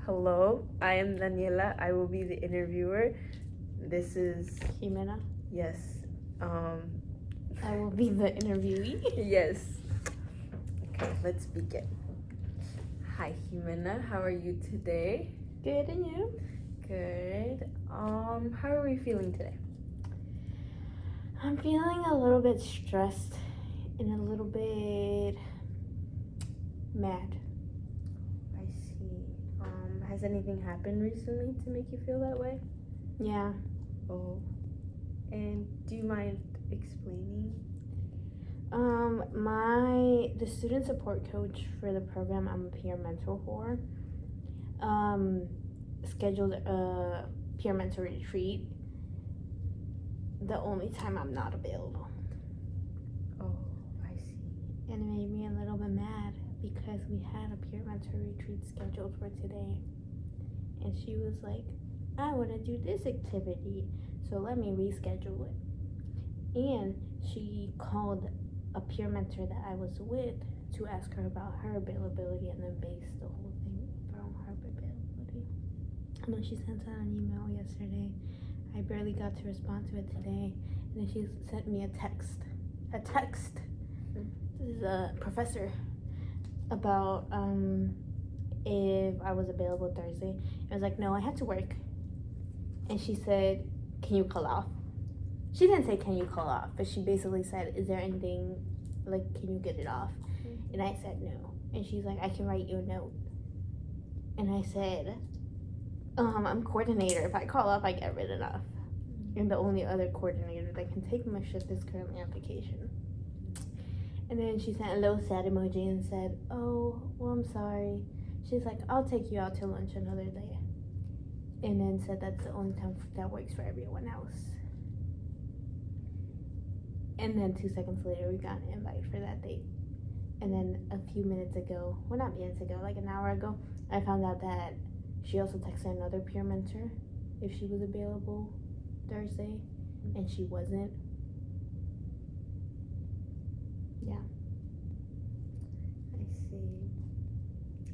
Hello, I am Daniela. I will be the interviewer. This is Ximena. yes. I will be the interviewee. Yes. Okay, let's begin. Hi, Ximena. How are you today? Good, and you? Good. How are we feeling today? I'm feeling a little bit stressed and a little bit mad. I see. Has anything happened recently to make you feel that way? Yeah. Oh. And do you mind explaining? The student support coach for the program I'm a peer mentor for, scheduled a peer mentor retreat the only time I'm not available. Oh, I see. And it made me a little bit mad because we had a peer mentor retreat scheduled for today. And she was like, I want to do this activity, so let me reschedule it. And she called a peer mentor that I was with to ask her about her availability and then base the whole thing from her availability. And then she sent out an email yesterday. I barely got to respond to it today. And then she sent me a text. This is a professor about if I was available Thursday. I was like, no, I had to work. And she said, can you call off? She didn't say, can you call off? But she basically said, is there anything, like, can you get it off? And I said, no. And she's like, I can write you a note. And I said, I'm coordinator. If I call off, I get written off. And the only other coordinator that can take my shift is currently on vacation. And then she sent a little sad emoji and said, oh, well, I'm sorry. She's like, I'll take you out to lunch another day. And then said that's the only time that works for everyone else. And then 2 seconds later, we got an invite for that date. And then a few minutes ago, well, not minutes ago, like an hour ago, I found out that she also texted another peer mentor if she was available Thursday, and she wasn't. Yeah. I see.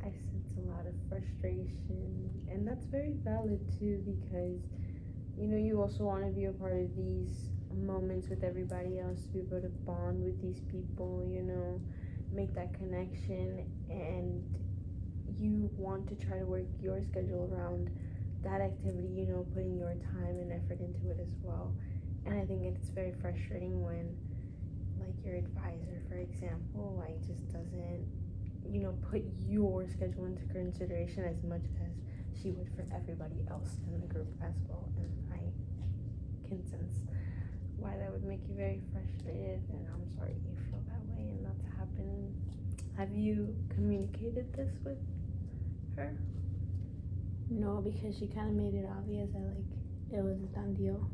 I sense a lot of frustration, and that's very valid too, because you also want to be a part of these moments with everybody else, to be able to bond with these people, make that connection, and you want to try to work your schedule around that activity, putting your time and effort into it as well. And I think it's very frustrating when, like, your advisor, for example, like, just doesn't put your schedule into consideration as much as she would for everybody else in the group as well. And I can sense why that would make you very frustrated, and I'm sorry you feel that way and that's happening. Have you communicated this with her? No, because she kind of made it obvious that, like, it was a done deal.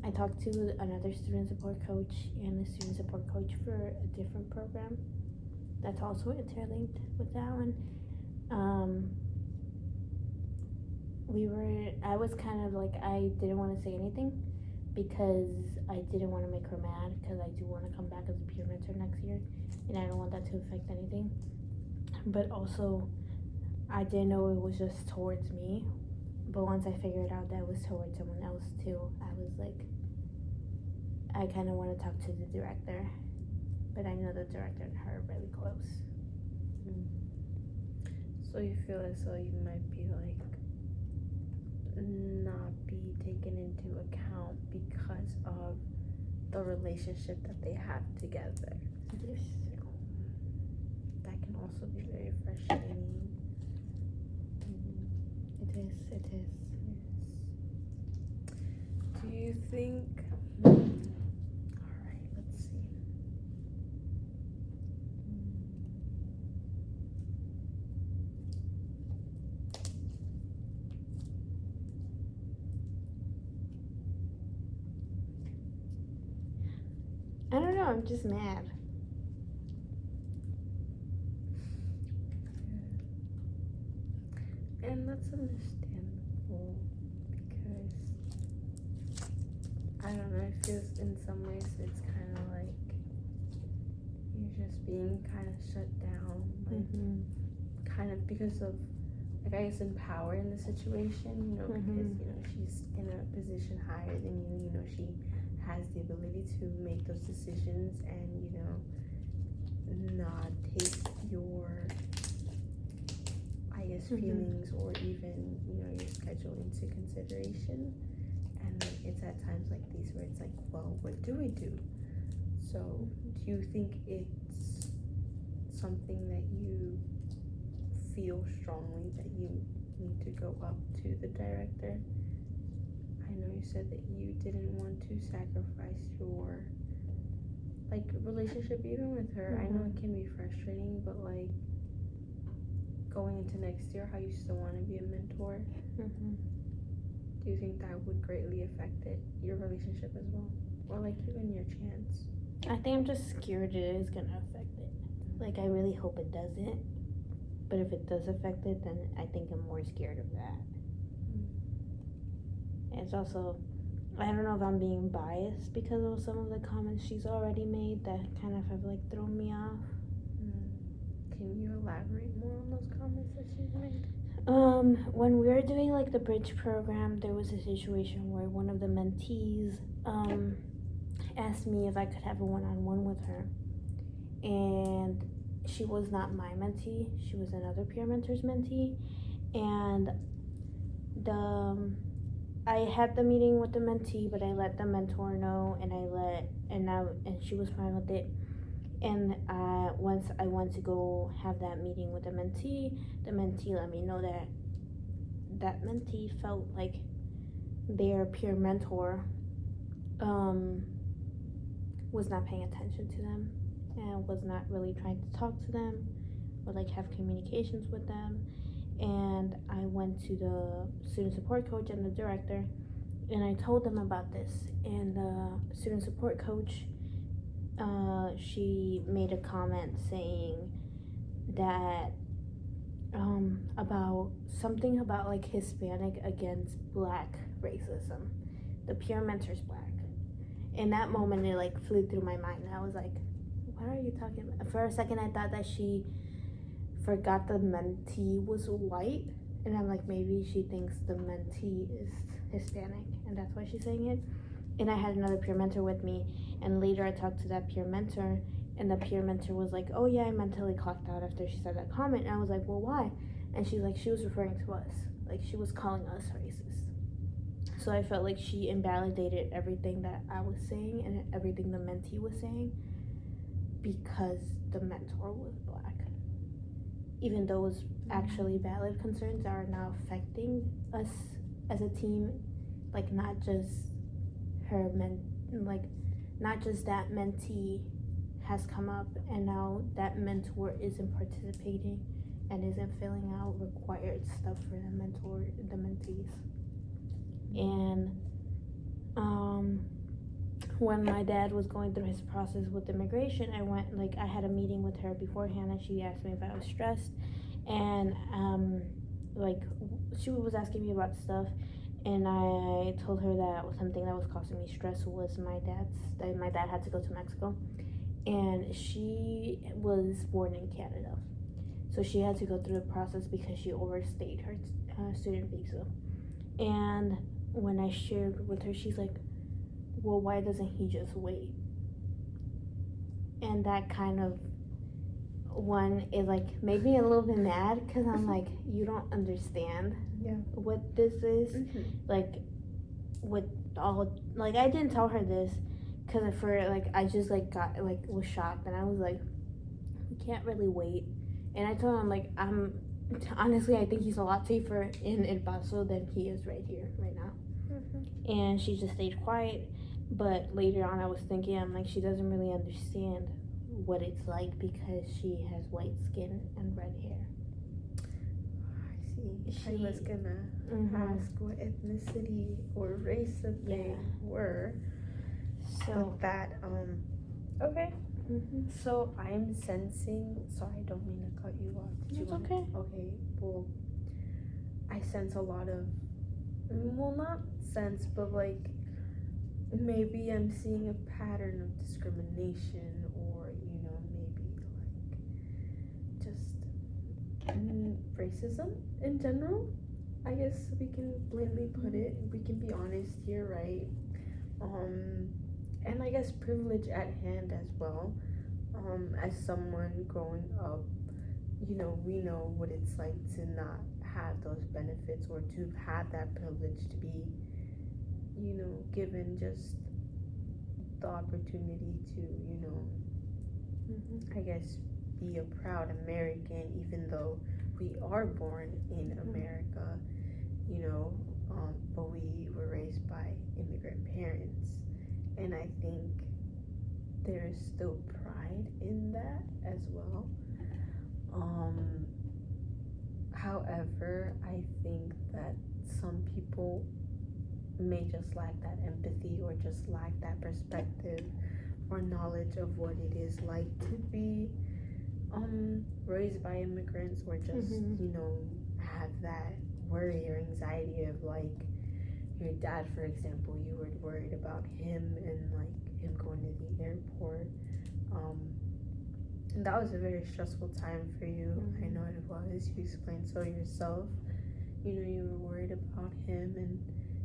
I talked to another student support coach and a student support coach for a different program that's also interlinked with that one. I was kind of like, I didn't want to say anything because I didn't want to make her mad, because I do want to come back as a peer mentor next year, and I don't want that to affect anything. But also, I didn't know it was just towards me. But once I figured out that it was towards someone else too, I was like, I kind of want to talk to the director. But I know the director and her are really close. So you feel as though you might be like not be taken into account because of the relationship that they have together. Yes. That can also be very frustrating. It is. Yes. Do you think alright, let's see. I don't know, I'm just mad. And that's understandable, because I don't know, it feels in some ways it's kind of like you're just being kind of shut down, like kind of because of like, I guess, in power in the situation, because, she's in a position higher than you, she has the ability to make those decisions and, not take your, I guess, feelings or even, your schedule into consideration. And it's at times like these where it's like, well, what do we do? So, do you think it's something that you feel strongly that you need to go up to the director? I know you said that you didn't want to sacrifice your, like, relationship even with her. I know it can be frustrating, but, like, going into next year, how you still want to be a mentor, do you think that would greatly affect your relationship as well? Or, like, even your chance? I think I'm just scared it is going to affect it. Like, I really hope it doesn't. But if it does affect it, then I think I'm more scared of that. It's also, I don't know if I'm being biased because of some of the comments she's already made that kind of have, like, thrown me off. Can you elaborate more on those comments that she's made? When we were doing, like, the bridge program, there was a situation where one of the mentees asked me if I could have a one-on-one with her. And she was not my mentee, she was another peer mentor's mentee. And I had the meeting with the mentee, but I let the mentor know, and she was fine with it. And once I went to go have that meeting with the mentee let me know that mentee felt like their peer mentor was not paying attention to them and was not really trying to talk to them or, like, have communications with them. And I went to the student support coach and the director, and I told them about this. And the student support coach, she made a comment saying that about something about, like, Hispanic against Black racism. The peer mentor's Black. In that moment, it, like, flew through my mind, and I was like, what are you talking about? For a second, I thought that she forgot the mentee was white, and I'm like, maybe she thinks the mentee is Hispanic, and that's why she's saying it. And I had another peer mentor with me, and later I talked to that peer mentor, and the peer mentor was like, oh yeah, I mentally clocked out after she said that comment. And I was like, well, why? And she's like, she was referring to us, like, she was calling us racist. So I felt like she invalidated everything that I was saying and everything the mentee was saying because the mentor was Black. Even those actually valid concerns are now affecting us as a team, like, not just not just that mentee has come up and now that mentor isn't participating and isn't filling out required stuff for the mentees. And when my dad was going through his process with immigration, I had a meeting with her beforehand, and she asked me if I was stressed, and she was asking me about stuff, and I told her that something that was causing me stress was my dad had to go to Mexico, and she was born in Canada, so she had to go through the process because she overstayed her student visa. And when I shared with her, she's like, well, why doesn't he just wait? And that kind of one is, like, made me a little bit mad because I'm like, you don't understand what this is. Like, with all, like, I didn't tell her this because I just, like, was shocked, and I was like, you can't really wait. And I told him, like, honestly, I think he's a lot safer in El Paso than he is right here, right now. And she just stayed quiet. But later on, I was thinking, I'm like, she doesn't really understand what it's like because she has white skin and red hair. I see. I was gonna ask what ethnicity or race that they were. So that, okay. So I'm sensing, sorry, I don't mean to cut you off. It's okay. Okay, well, I sense a lot of, well, not sense, but, like, maybe I'm seeing a pattern of discrimination, or, maybe, like, just racism in general. I guess we can blatantly put it. We can be honest here, right? And I guess privilege at hand as well. As someone growing up, we know what it's like to not have those benefits or to have that privilege to be, given just the opportunity to, I guess, be a proud American, even though we are born in America, but we were raised by immigrant parents. And I think there's still pride in that as well. However, I think that some people may just lack that empathy or just lack that perspective or knowledge of what it is like to be raised by immigrants, or just have that worry or anxiety of like your dad, for example. You were worried about him and like him going to the airport, and that was a very stressful time for you. I know it was. You explained so yourself. You were worried about him,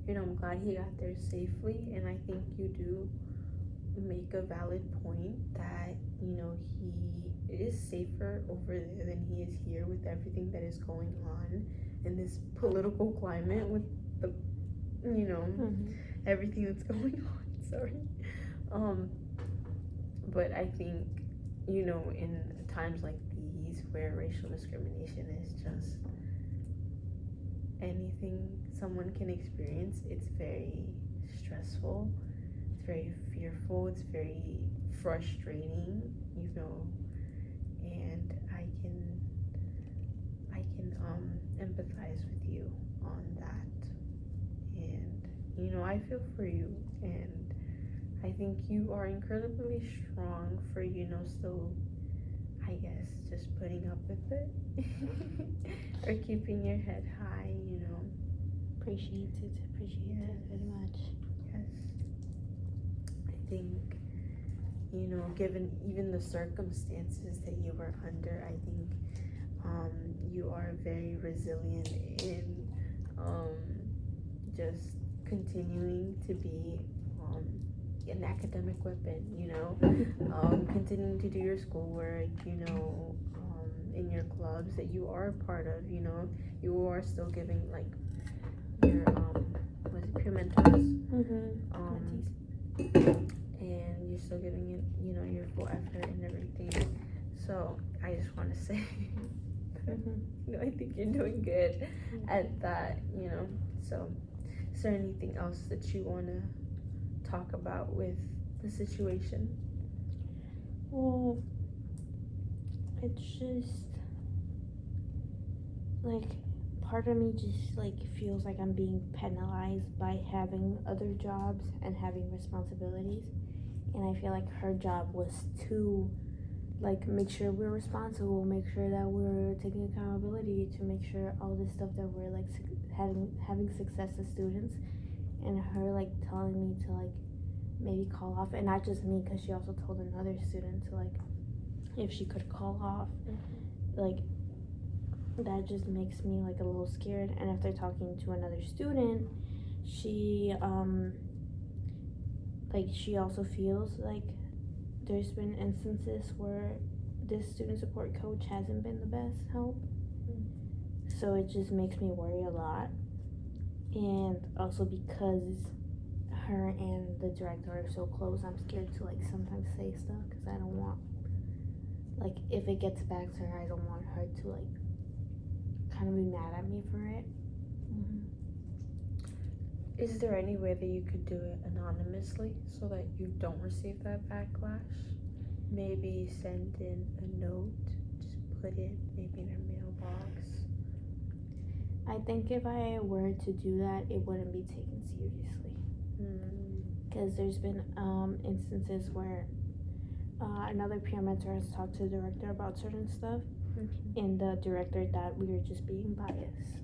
and I'm glad he got there safely. And I think you do make a valid point that he is safer over there than he is here, with everything that is going on in this political climate, with the everything that's going on. Sorry. But I think in times like these where racial discrimination is just anything someone can experience, it's very stressful, it's very fearful, it's very frustrating, and I can empathize with you on that. And I feel for you, and I think you are incredibly strong for still, I guess, just putting up with it or keeping your head high. Appreciate it very much. Yes. I think given even the circumstances that you were under, I think you are very resilient in just continuing to be an academic weapon, continuing to do your schoolwork, in your clubs that you are a part of, you are still giving like your peer mentors, and you're still giving it, your full effort and everything. So I just want to say, I think you're doing good at that, So, is there anything else that you want to talk about with the situation? Well, it's just like part of me just like feels like I'm being penalized by having other jobs and having responsibilities, and I feel like her job was to like make sure we're responsible, make sure that we're taking accountability, to make sure all this stuff that we're like having success as students, and her like telling me to like maybe call off, and not just me, because she also told another student to like if she could call off. Like that just makes me like a little scared. And after talking to another student, she she also feels like there's been instances where this student support coach hasn't been the best help. So it just makes me worry a lot. And also because her and the director are so close, I'm scared to like sometimes say stuff, because I don't want, like, if it gets back to her, I don't want her to like kind of be mad at me for it. Is there any way that you could do it anonymously so that you don't receive that backlash? Maybe send in a note, just put it maybe in her mailbox. I think if I were to do that, it wouldn't be taken seriously. Because there's been instances where another peer mentor has talked to the director about certain stuff, and the director thought we were just being biased,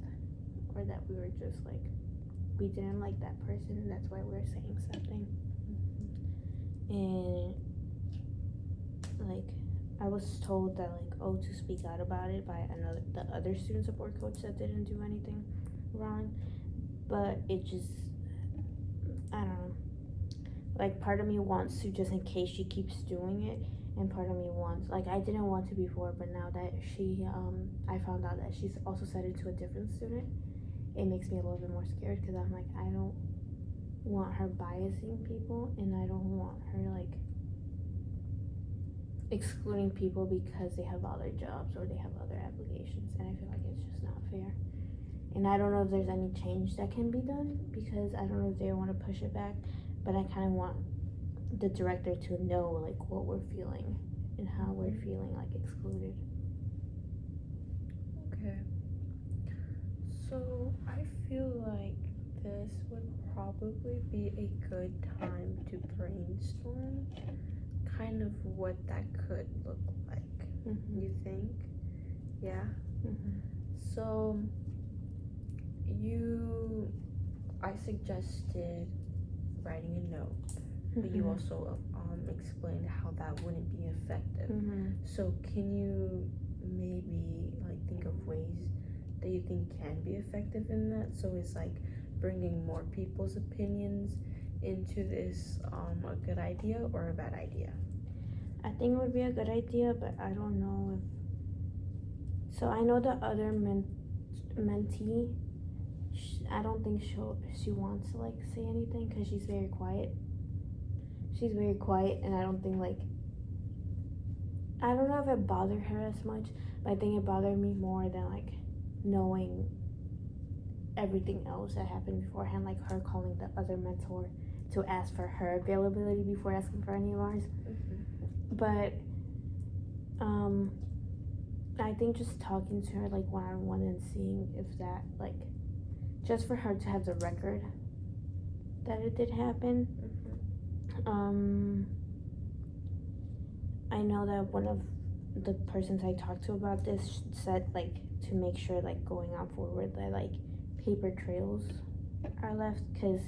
or that we were just like, we didn't like that person and that's why we were saying something. And like, I was told that like, oh, to speak out about it by the other student support coach that didn't do anything wrong, but it just, I don't know. Like, part of me wants to, just in case she keeps doing it, and part of me wants, like, I didn't want to before, but now that I found out that she's also said it to a different student, it makes me a little bit more scared, because I'm like, I don't want her biasing people, and I don't want her, like, excluding people because they have other jobs or they have other applications, and I feel like it's just not fair. And I don't know if there's any change that can be done, because I don't know if they want to push it back, but I kind of want the director to know like what we're feeling and how we're feeling like excluded. Okay. So I feel like this would probably be a good time to brainstorm kind of what that could look like. Mm-hmm. You think? Yeah. Mm-hmm. So I suggested writing a note, but you also explained how that wouldn't be effective. Mm-hmm. So can you maybe like think of ways that you think can be effective in that? So it's like bringing more people's opinions into this a good idea or a bad idea? I think it would be a good idea, but I don't know if. So I know the other mentee. I don't think she wants to like say anything because she's very quiet. She's very quiet, and I don't think like. I don't know if it bothered her as much, but I think it bothered me more than like knowing everything else that happened beforehand, like her calling the other mentor to ask for her availability before asking for any of ours. Mm-hmm. But I think just talking to her like one-on-one and seeing if that like, just for her to have the record that it did happen. Mm-hmm. I know that one of the persons I talked to about this said like to make sure like going on forward that like paper trails are left, because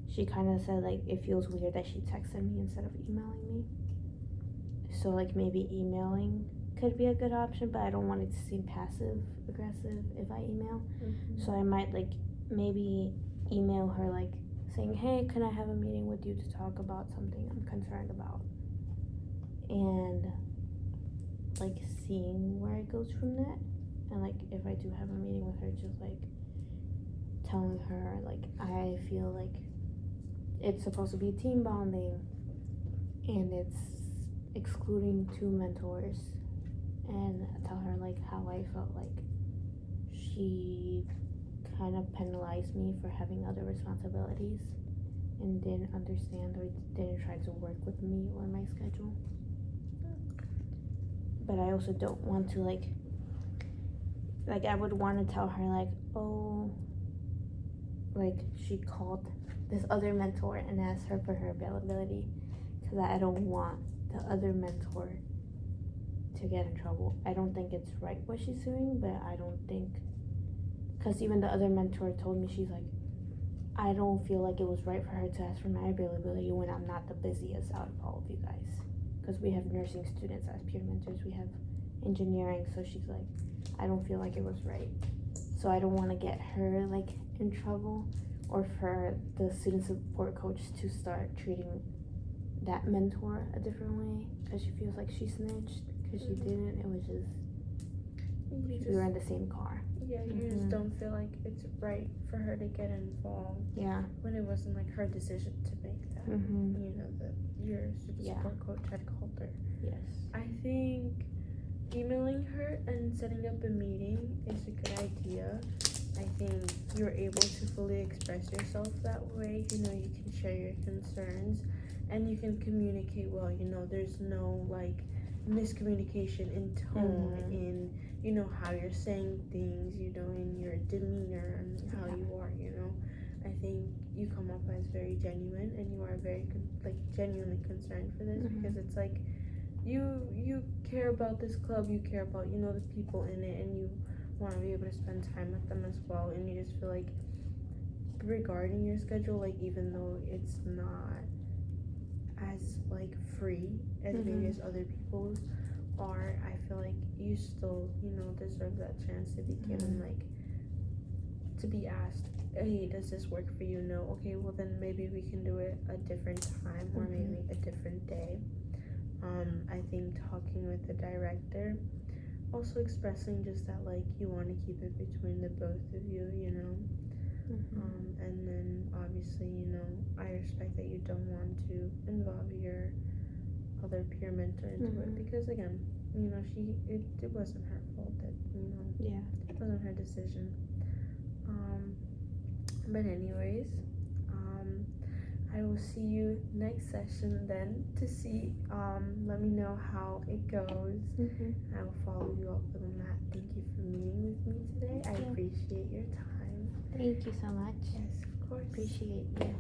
she kind of said like it feels weird that she texted me instead of emailing me. So like maybe emailing could be a good option, but I don't want it to seem passive aggressive if I email. Mm-hmm. So I might like maybe email her like saying, hey, can I have a meeting with you to talk about something I'm concerned about, and like seeing where it goes from that. And like if I do have a meeting with her, just like telling her like I feel like it's supposed to be team bonding and it's excluding two mentors, and tell her like how I felt like she kind of penalized me for having other responsibilities and didn't understand or didn't try to work with me or my schedule. But I also don't want to like I would want to tell her like, oh, like she called this other mentor and asked her for her availability, because I don't want the other mentor to get in trouble. I don't think it's right what she's doing, but I don't think, because even the other mentor told me, she's like, I don't feel like it was right for her to ask for my availability when I'm not the busiest out of all of you guys, because we have nursing students as peer mentors, we have engineering, so she's like, I don't feel like it was right. So I don't want to get her like in trouble, or for the student support coach to start treating that mentor a different way because she feels like she snitched, because she didn't. It was just we were in the same car. Yeah, you just don't feel like it's right for her to get involved. Yeah. When it wasn't like her decision to make that. You know, that your student support coach had called her. Yes. I think emailing her and setting up a meeting is a good idea. I think you're able to fully express yourself that way. You know, you can share your concerns and you can communicate well. You know, there's no like miscommunication in tone, in, you know, how you're saying things, you know, in your demeanor and how you are, you know. I think you come up as very genuine, and you are very genuinely concerned for this, because it's like you care about this club, you care about, you know, the people in it, and you want to be able to spend time with them as well. And you just feel like regarding your schedule, like even though it's not as like free as maybe as other people's, are, I feel like you still, deserve that chance to be given, like, to be asked, hey, does this work for you? No. Okay, well then maybe we can do it a different time or maybe a different day. I think talking with the director, also expressing just that, like, you want to keep it between the both of you, and then obviously, I respect that you don't want to involve your other peer mentor into it because, again, it wasn't her fault that, Yeah. it wasn't her decision. But anyways, I will see you next session then to see, let me know how it goes. I will follow you up on that. Thank you for meeting with me today. I appreciate your time. Thank you so much. Yes, of course. Appreciate you.